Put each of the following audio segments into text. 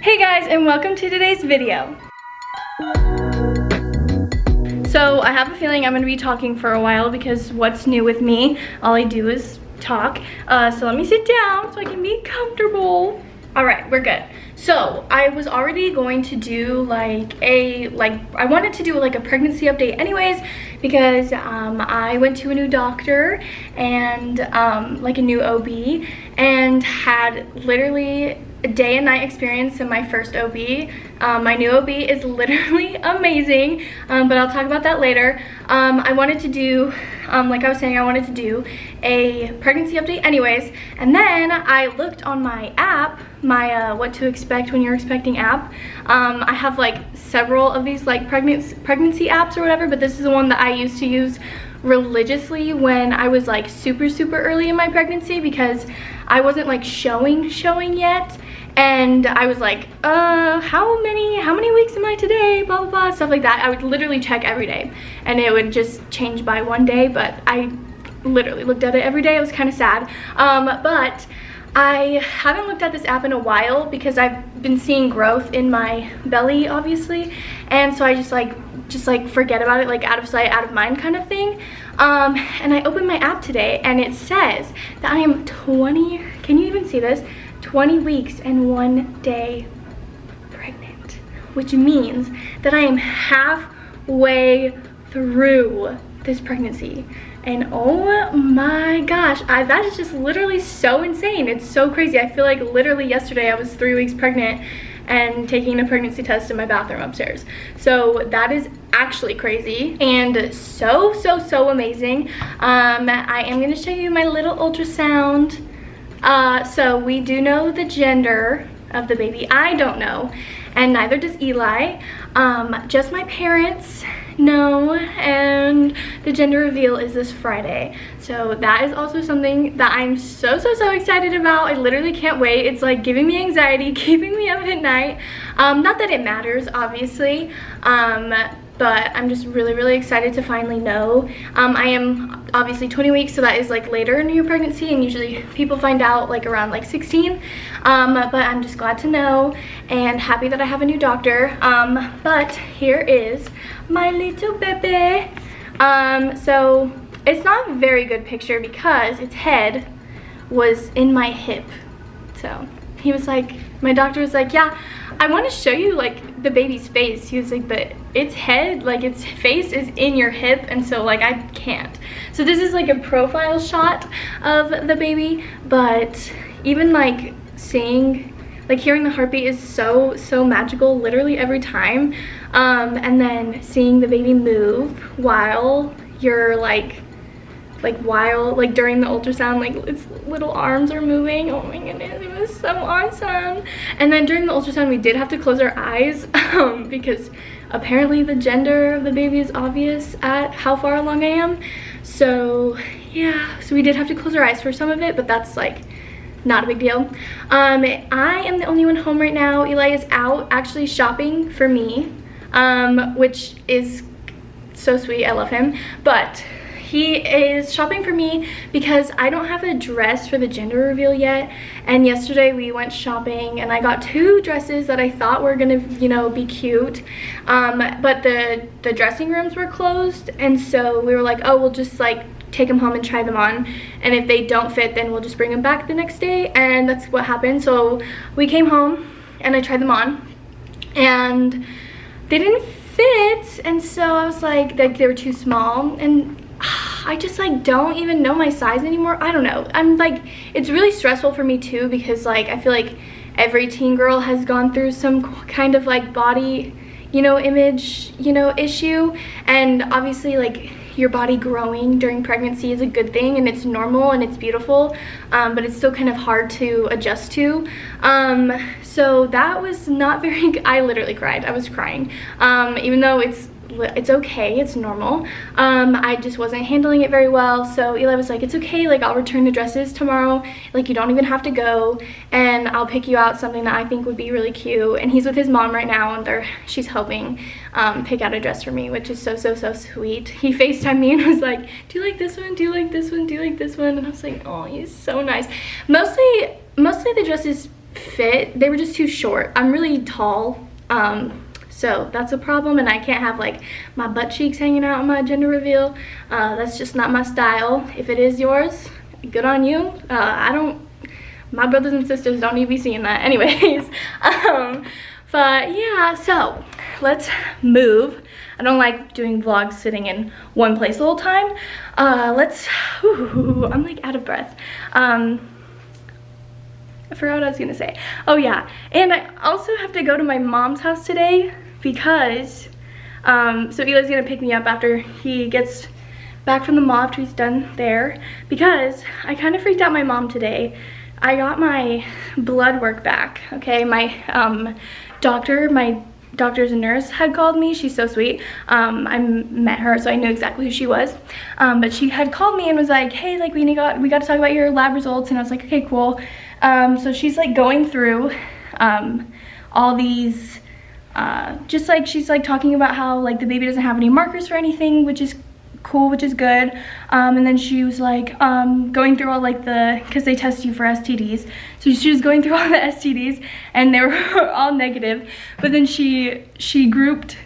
Hey guys, and welcome to today's video. So I have a feeling I'm going to be talking for a while because what's new with me? All I do is talk. So let me sit down so I can be comfortable. All right, we're good. So I was already going to do I wanted to do like a pregnancy update anyways, because I went to a new doctor and like a new OB, and had literally a day and night experience in my first OB. My new OB is literally amazing, but I'll talk about that later. I wanted to do, like I was saying, I wanted to do a pregnancy update anyways, and then I looked on my app, my what to expect when you're expecting app. I have like several of these like pregnancy apps or whatever, but this is the one that I used to use religiously when I was like super early in my pregnancy, because I wasn't like showing yet, and I was like, how many weeks am I today, blah blah blah, stuff like that. I would literally check every day and it would just change by one day, but I literally looked at it every day. It was kind of sad. But I haven't looked at this app in a while because I've been seeing growth in my belly, obviously, and so I just forget about it, like out of sight, out of mind kind of thing. And I opened my app today and it says that I am 20, can you even see this? 20 weeks and 1 day pregnant, which means that I am halfway through this pregnancy. And oh my gosh, that is just literally so insane. It's so crazy. I feel like literally yesterday I was 3 weeks pregnant and taking a pregnancy test in my bathroom upstairs. So that is actually crazy and so amazing. I am going to show you my little ultrasound. So we do know the gender of the baby. I don't know, and neither does Eli. Just my parents know, and the gender reveal is this Friday. So that is also something that I'm so excited about. I literally can't wait. It's like giving me anxiety, keeping me up at night. Not that it matters, obviously, but I'm just really excited to finally know. I am obviously 20 weeks, so that is like later in your pregnancy, and usually people find out like around like 16. But I'm just glad to know and happy that I have a new doctor. But here is my little baby. So it's not a very good picture because its head was in my hip. So he was like, my doctor was like, yeah, I want to show you like the baby's face. He was like, but its head, like its face is in your hip, and so like I can't. So this is like a profile shot of the baby, but even like seeing, like hearing the heartbeat is so magical literally every time. And then seeing the baby move while you're while during the ultrasound, like its little arms are moving. Oh my goodness, it was so awesome. And then during the ultrasound we did have to close our eyes because apparently the gender of the baby is obvious at how far along I am. So yeah, so we did have to close our eyes for some of it, but that's like not a big deal. I am the only one home right now. Eli is out actually shopping for me, which is so sweet. I love him, but he is shopping for me because I don't have a dress for the gender reveal yet. And yesterday we went shopping and I got 2 dresses that I thought were gonna, you know, be cute. But the dressing rooms were closed, and so we were like, oh, we'll just like take them home and try them on, and if they don't fit then we'll just bring them back the next day. And that's what happened. So we came home and I tried them on and they didn't fit, and so I was like they were too small, and I just like don't even know my size anymore. I don't know. I'm like, it's really stressful for me too, because like I feel like every teen girl has gone through some kind of like body, you know, image, you know, issue. And obviously like your body growing during pregnancy is a good thing and it's normal and it's beautiful, but it's still kind of hard to adjust to. So that was not very good. I literally cried. I was crying, even though it's okay, it's normal. I just wasn't handling it very well. So Eli was like, it's okay, like I'll return the dresses tomorrow, like you don't even have to go, and I'll pick you out something that I think would be really cute. And he's with his mom right now, and she's helping pick out a dress for me, which is so sweet. He FaceTimed me and was like, do you like this one, do you like this one, do you like this one? And I was like, oh, he's so nice. Mostly the dresses fit. They were just too short. I'm really tall, so that's a problem, and I can't have like my butt cheeks hanging out on my gender reveal. That's just not my style. If it is yours, good on you. My brothers and sisters don't need to be seeing that anyways. But yeah, so let's move. I don't like doing vlogs sitting in one place the whole time. I'm like out of breath. I forgot what I was gonna say. Oh yeah, and I also have to go to my mom's house today because, so Eli's gonna pick me up after he gets back from the mall after he's done there, because I kind of freaked out my mom today. I got my blood work back, okay? My doctor's and nurse had called me. She's so sweet. I met her, so I knew exactly who she was. But she had called me and was like, hey, like we got to talk about your lab results. And I was like, okay, cool. So she's like going through all these, just like she's like talking about how like the baby doesn't have any markers for anything, which is cool, which is good. And then she was like going through all like because they test you for STDs, so she was going through all the STDs and they were all negative. But then she grouped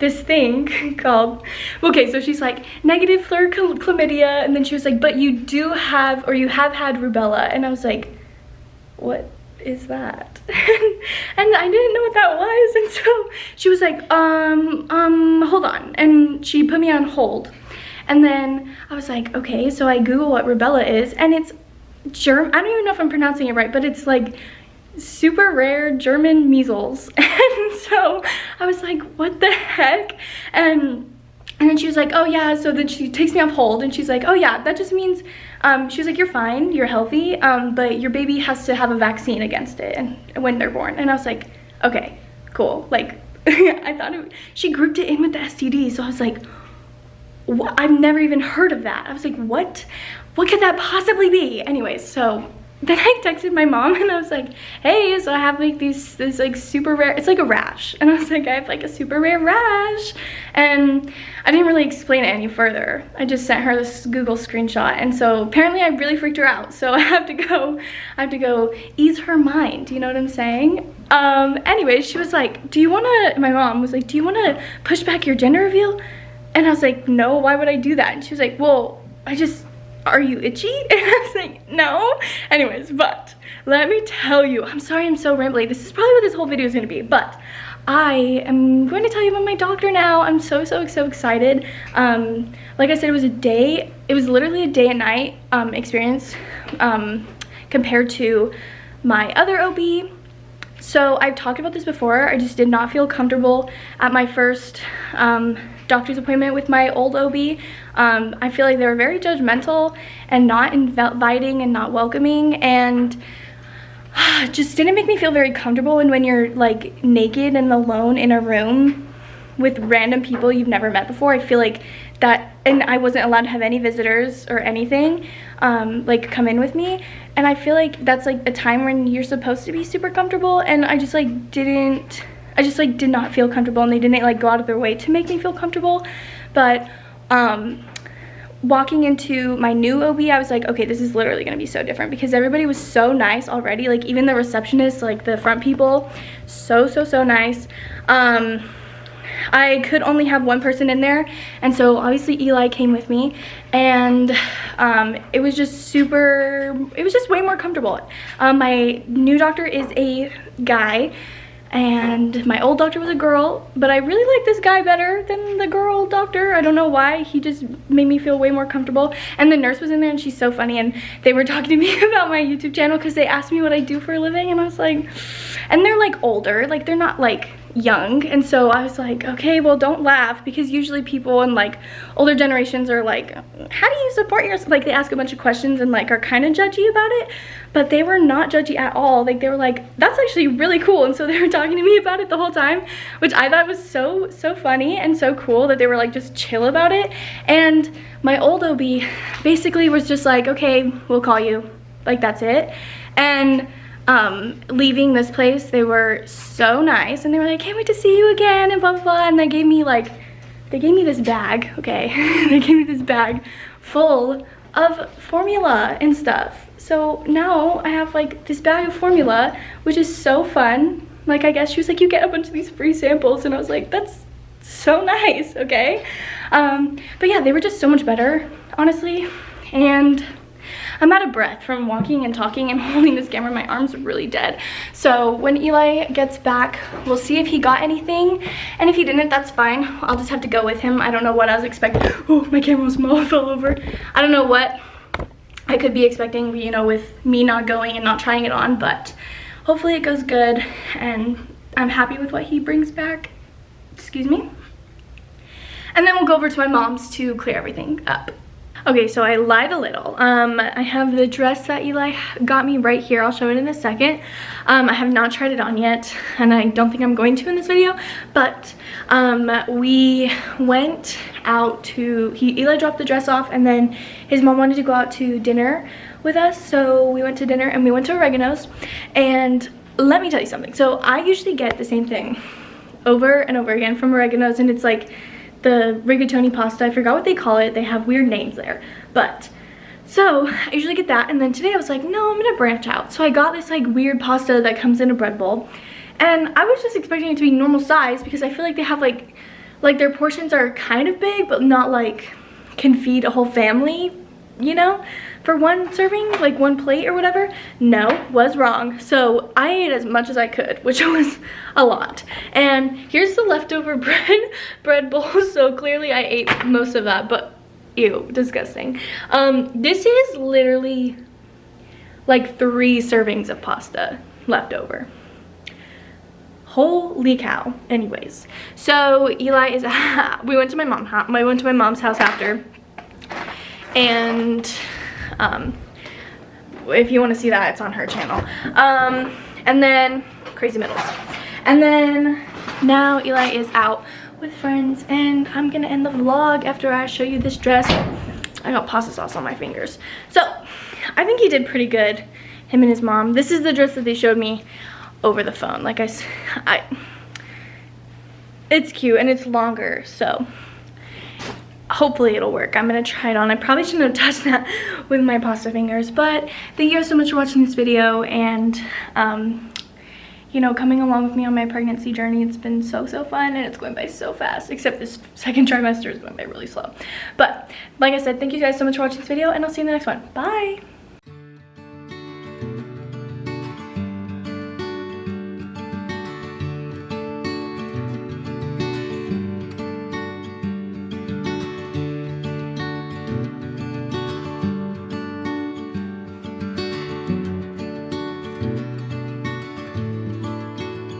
this thing called, okay, so she's like negative for chlamydia, and then she was like, but you do have, or you have had rubella. And I was like, what is that? And I didn't know what that was. And so she was like, hold on, and she put me on hold. And then I was like, okay, so I Google what rubella is, and it's I don't even know if I'm pronouncing it right, but it's like super rare German measles. And so I was like, what the heck? And then she was like, oh yeah, so then she takes me off hold and she's like, oh yeah, that just means, she was like, you're fine, you're healthy, but your baby has to have a vaccine against it and when they're born. And I was like, okay, cool. Like, I thought she grouped it in with the STD, so I was like, I've never even heard of that. I was like, what could that possibly be? Anyways, so then I texted my mom and I was like, hey, so I have like this like super rare, it's like a rash. And I was like, I have like a super rare rash. And I didn't really explain it any further. I just sent her this Google screenshot. And so apparently I really freaked her out. So I have to go ease her mind. You know what I'm saying? Anyways, she was like, my mom was like, do you wanna push back your gender reveal? And I was like, no, why would I do that? And she was like, well, are you itchy? And I was like, no. Anyways, but let me tell you, I'm sorry I'm so rambly. This is probably what this whole video is gonna be, but I am going to tell you about my doctor now. I'm so excited. Like I said, it was literally a day and night experience compared to my other OB. So I've talked about this before. I just did not feel comfortable at my first doctor's appointment with my old OB. I feel like they were very judgmental and not inviting and not welcoming, and just didn't make me feel very comfortable. And when you're like naked and alone in a room with random people you've never met before, I feel like that, and I wasn't allowed to have any visitors or anything like come in with me, and I feel like that's like a time when you're supposed to be super comfortable, and I just did not feel comfortable, and they didn't like go out of their way to make me feel comfortable. But walking into my new OB, I was like, okay, this is literally gonna be so different, because everybody was so nice already. Like even the receptionists, like the front people, so nice. I could only have one person in there, and so obviously Eli came with me, and it was just way more comfortable. My new doctor is a guy, and my old doctor was a girl, but I really like this guy better than the girl doctor. I don't know why. He just made me feel way more comfortable. And the nurse was in there, and she's so funny, and they were talking to me about my YouTube channel because they asked me what I do for a living, and I was like, and they're like older, like they're not like young, and so I was like, okay, well, don't laugh, because usually people in like older generations are like, how do you support yourself? Like they ask a bunch of questions and like are kind of judgy about it, but they were not judgy at all. Like they were like, that's actually really cool. And so they were talking to me about it the whole time, which I thought was so funny and so cool that they were like just chill about it. And my old OB basically was just like, okay, we'll call you, like that's it. And leaving this place, they were so nice, and they were like, can't wait to see you again, and blah blah blah. And they gave me this bag, okay? They gave me this bag full of formula and stuff. So now I have like this bag of formula, which is so fun. Like, I guess she was like, you get a bunch of these free samples, and I was like, that's so nice, okay? But yeah, they were just so much better, honestly. And I'm out of breath from walking and talking and holding this camera. My arms are really dead. So when Eli gets back, we'll see if he got anything. And if he didn't, that's fine. I'll just have to go with him. I don't know what I was expecting. Oh, my camera fell over. I don't know what I could be expecting, you know, with me not going and not trying it on, but hopefully it goes good and I'm happy with what he brings back. Excuse me. And then we'll go over to my mom's to clear everything up. Okay, so I lied a little. I have the dress that Eli got me right here. I'll show it in a second. I have not tried it on yet, and I don't think I'm going to in this video, but we went out to, Eli dropped the dress off, and then his mom wanted to go out to dinner with us, so we went to dinner, and we went to Oregano's. And let me tell you something. So I usually get the same thing over and over again from Oregano's, and it's like the rigatoni pasta. I forgot what they call it. They have weird names there. But so I usually get that, and then today I was like, no, I'm gonna branch out. So I got this like weird pasta that comes in a bread bowl, and I was just expecting it to be normal size because I feel like they have like their portions are kind of big, but not like can feed a whole family, you know, for one serving, like one plate or whatever. No, was wrong. So I ate as much as I could, which was a lot. And here's the leftover bread bowl. So clearly I ate most of that, but ew, disgusting. This is literally like 3 servings of pasta left over. Holy cow. Anyways, so Eli is we went to my mom's house after, and if you want to see that, it's on her channel. And then crazy middles, and then now Eli is out with friends, and I'm gonna end the vlog after I show you this dress. I got pasta sauce on my fingers. So I think he did pretty good, him and his mom. This is the dress that they showed me over the phone. Like it's cute and it's longer, so hopefully it'll work. I'm gonna try it on. I probably shouldn't have touched that with my pasta fingers, but thank you guys so much for watching this video, and you know, coming along with me on my pregnancy journey. It's been so fun, and it's going by so fast, except this second trimester is going by really slow. But like I said, thank you guys so much for watching this video, and I'll see you in the next one. Bye.